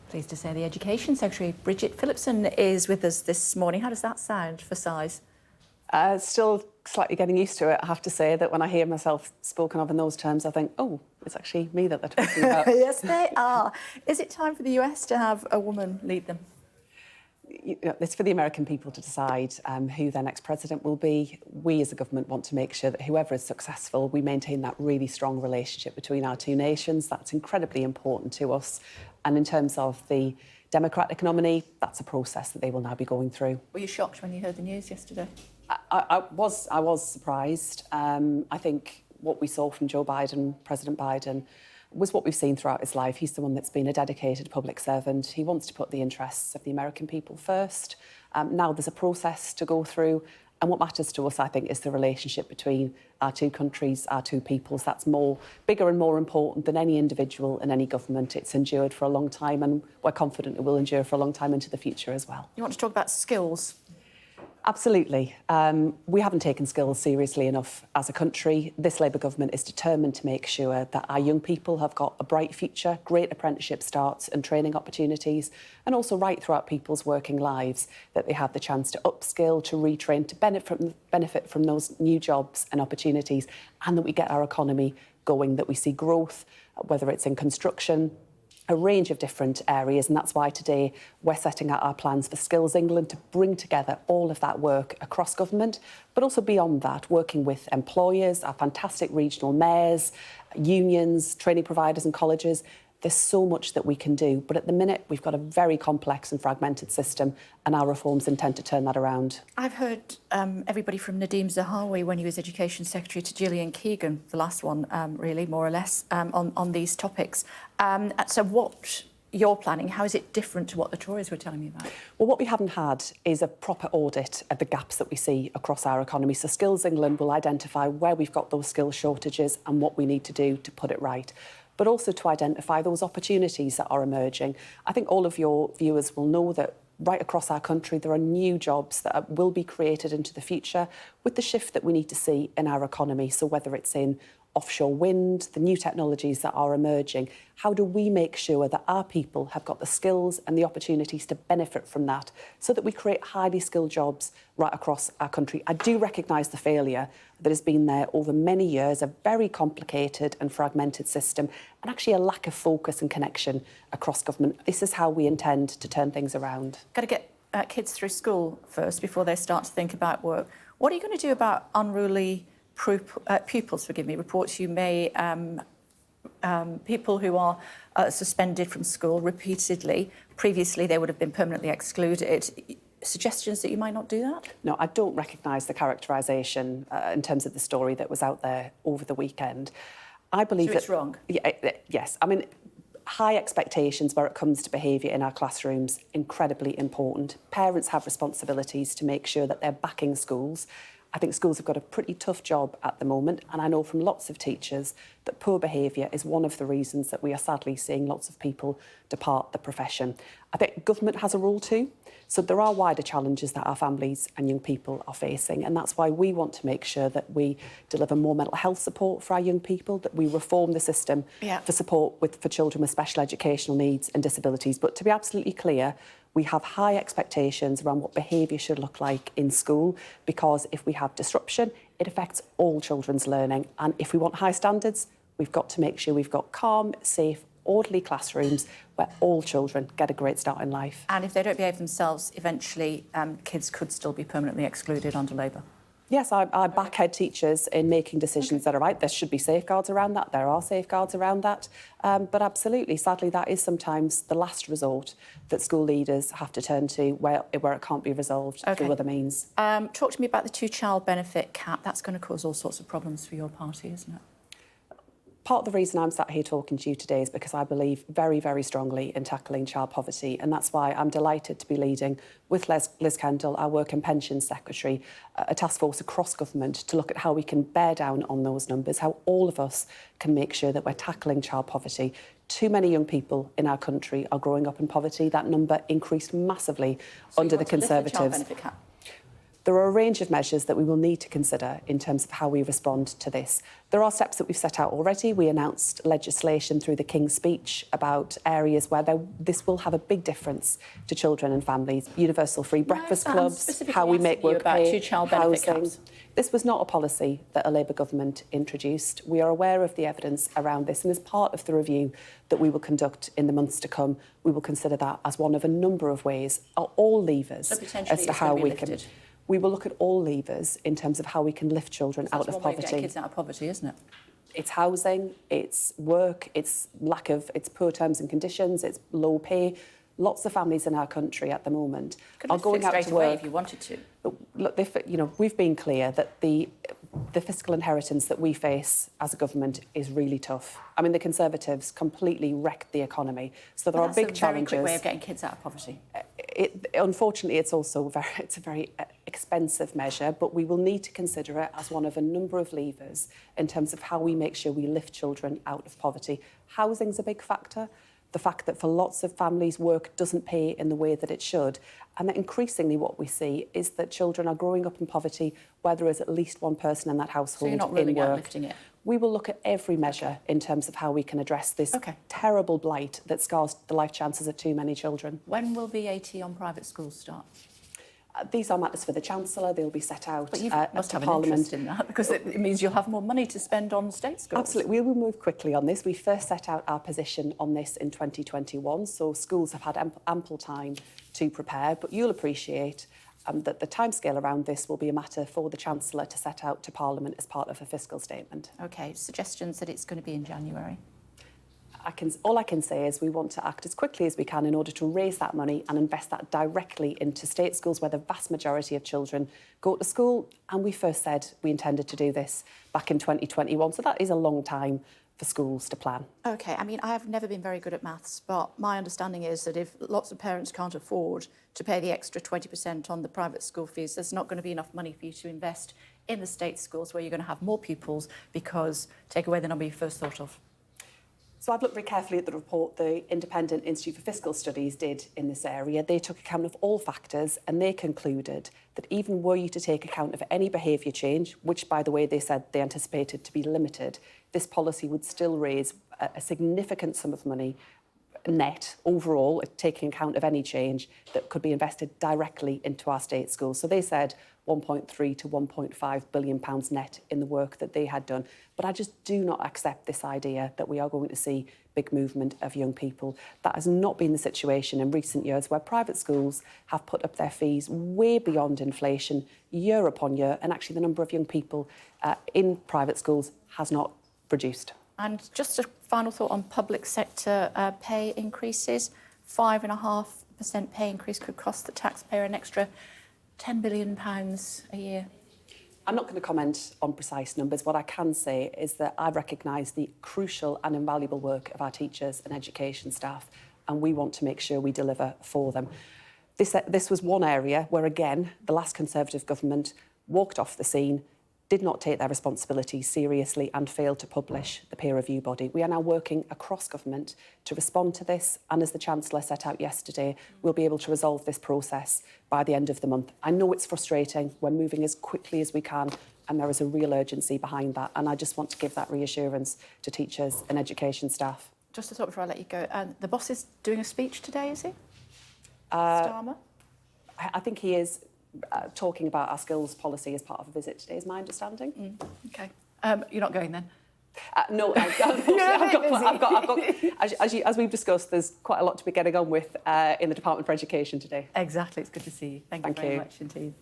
Pleased to say the Education Secretary, Bridget Phillipson, is with us this morning. How does that sound for size? Still slightly getting used to it, I have to say, that when I hear myself spoken of in those terms, I think, oh, it's actually me that they're talking about. Yes, they are. Is it time for the US to have a woman lead them? It's for the American people to decide who their next president will be. We as a government want to make sure that whoever is successful, we maintain that really strong relationship between our two nations. That's incredibly important to us. And in terms of the Democratic nominee, that's a process that they will now be going through. Were you shocked when you heard the news yesterday? I was surprised. I think what we saw from Joe Biden, President Biden, was what we've seen throughout his life. He's someone that's been a dedicated public servant. He wants to put the interests of the American people first. Now there's a process to go through. And what matters to us, I think, is the relationship between our two countries, our two peoples. That's bigger and more important than any individual and any government. It's endured for a long time, and we're confident it will endure for a long time into the future as well. You want to talk about skills? Absolutely. We haven't taken skills seriously enough as a country. This Labour government is determined to make sure that our young people have got a bright future, great apprenticeship starts and training opportunities, and also right throughout people's working lives, that they have the chance to upskill, to retrain, to benefit from those new jobs and opportunities, and that we get our economy going, that we see growth, whether it's in construction, a range of different areas, and that's why today we're setting out our plans for Skills England to bring together all of that work across government, but also beyond that, working with employers, our fantastic regional mayors, unions, training providers and colleges. There's so much that we can do, but at the minute we've got a very complex and fragmented system, and our reforms intend to turn that around. I've heard everybody from Nadeem Zahawi when he was Education Secretary to Gillian Keegan, the last one, really, more or less, on these topics. So what you're planning, how is it different to what the Tories were telling me about? Well, what we haven't had is a proper audit of the gaps that we see across our economy. So Skills England will identify where we've got those skill shortages and what we need to do to put it right, but also to identify those opportunities that are emerging. I think all of your viewers will know that right across our country there are new jobs that will be created into the future with the shift that we need to see in our economy. So whether it's in offshore wind, the new technologies that are emerging, how do we make sure that our people have got the skills and the opportunities to benefit from that so that we create highly skilled jobs right across our country? I do recognise the failure that has been there over many years, a very complicated and fragmented system, and actually a lack of focus and connection across government. This is how we intend to turn things around. Got to get kids through school first before they start to think about work. What are you going to do about unruly pupils, reports you may, people who are suspended from school repeatedly. Previously, they would have been permanently excluded. Suggestions that you might not do that? No, I don't recognise the characterisation in terms of the story that was out there over the weekend. I believe so it's wrong? Yes. I mean, high expectations where it comes to behaviour in our classrooms, incredibly important. Parents have responsibilities to make sure that they're backing schools. I think schools have got a pretty tough job at the moment, and I know from lots of teachers that poor behaviour is one of the reasons that we are sadly seeing lots of people depart the profession. I think government has a role too. So there are wider challenges that our families and young people are facing, and that's why we want to make sure that we deliver more mental health support for our young people, that we reform the system for support for children with special educational needs and disabilities. But to be absolutely clear, we have high expectations around what behaviour should look like in school, because if we have disruption, it affects all children's learning. And if we want high standards, we've got to make sure we've got calm, safe, orderly classrooms where all children get a great start in life. And if they don't behave themselves, eventually kids could still be permanently excluded under Labour? Yes, I back head teachers in making decisions that are right. There should be safeguards around that. There are safeguards around that. But absolutely, sadly, that is sometimes the last resort that school leaders have to turn to where it can't be resolved through other means. Talk to me about the two-child benefit cap. That's going to cause all sorts of problems for your party, isn't it? Part of the reason I'm sat here talking to you today is because I believe very, very strongly in tackling child poverty, and that's why I'm delighted to be leading, with Liz Kendall, our Work and Pensions Secretary, a task force across government to look at how we can bear down on those numbers, how all of us can make sure that we're tackling child poverty. Too many young people in our country are growing up in poverty. That number increased massively under the Conservatives. There are a range of measures that we will need to consider in terms of how we respond to this. There are steps that we've set out already. We announced legislation through the King's Speech about areas where this will have a big difference to children and families. Universal free breakfast clubs, how we make work pay, two-child benefit housing. caps. This was not a policy that a Labour government introduced. We are aware of the evidence around this, and as part of the review that we will conduct in the months to come, we will consider that as one of a number of ways, all levers, as to how we can. We will look at all levers in terms of how we can lift children out of poverty. That's one way to get kids out of poverty, isn't it? It's housing, it's work, it's poor terms and conditions, it's low pay. Lots of families in our country at the moment are going out to work if you wanted to. But look, we've been clear that the fiscal inheritance that we face as a government is really tough. I mean, the Conservatives completely wrecked the economy, so there are big challenges. That's a very quick way of getting kids out of poverty. Unfortunately, it's also a very expensive measure, but we will need to consider it as one of a number of levers in terms of how we make sure we lift children out of poverty. Housing's a big factor. The fact that for lots of families work doesn't pay in the way that it should, and that increasingly what we see is that children are growing up in poverty where there is at least one person in that household so you're not in ruling work. Out lifting it. We will look at every measure in terms of how we can address this terrible blight that scars the life chances of too many children. When will VAT on private schools start? These are matters for the Chancellor. They'll be set out but you must have Parliament. An interest in that because it means you'll have more money to spend on state schools. Absolutely. We will move quickly on this. We first set out our position on this in 2021, so schools have had ample time to prepare, but you'll appreciate that the timescale around this will be a matter for the Chancellor to set out to Parliament as part of a fiscal statement. OK, suggestions that it's going to be in January? All I can say is we want to act as quickly as we can in order to raise that money and invest that directly into state schools where the vast majority of children go to school. And we first said we intended to do this back in 2021. So that is a long time for schools to plan. OK, I mean, I have never been very good at maths, but my understanding is that if lots of parents can't afford to pay the extra 20% on the private school fees, there's not going to be enough money for you to invest in the state schools where you're going to have more pupils because take away the number you first thought of. So I've looked very carefully at the report the Independent Institute for Fiscal Studies did in this area. They took account of all factors and they concluded that even were you to take account of any behaviour change, which, by the way, they said they anticipated to be limited, this policy would still raise a significant sum of money net overall, taking account of any change that could be invested directly into our state schools. So they said 1.3 to 1.5 billion pounds net in the work that they had done. But I just do not accept this idea that we are going to see big movement of young people. That has not been the situation in recent years where private schools have put up their fees way beyond inflation year upon year, and actually the number of young people in private schools has not reduced. And just a final thought on public sector pay increases. 5.5% pay increase could cost the taxpayer an extra £10 billion a year. I'm not going to comment on precise numbers. What I can say is that I recognise the crucial and invaluable work of our teachers and education staff, and we want to make sure we deliver for them. This was one area where, again, the last Conservative government walked off the scene, did not take their responsibilities seriously and failed to publish the peer review body. We are now working across government to respond to this, and as the Chancellor set out yesterday, we'll be able to resolve this process by the end of the month. I know it's frustrating. We're moving as quickly as we can, and there is a real urgency behind that, and I just want to give that reassurance to teachers and education staff. Just to thought before I let you go, the boss is doing a speech today, is he? Starmer? I think he is. Talking about our skills policy as part of a visit today is my understanding. OK. You're not going then? No, I've got as we've discussed, there's quite a lot to be getting on with in the Department for Education today. Exactly. It's good to see you. Thank you very much indeed.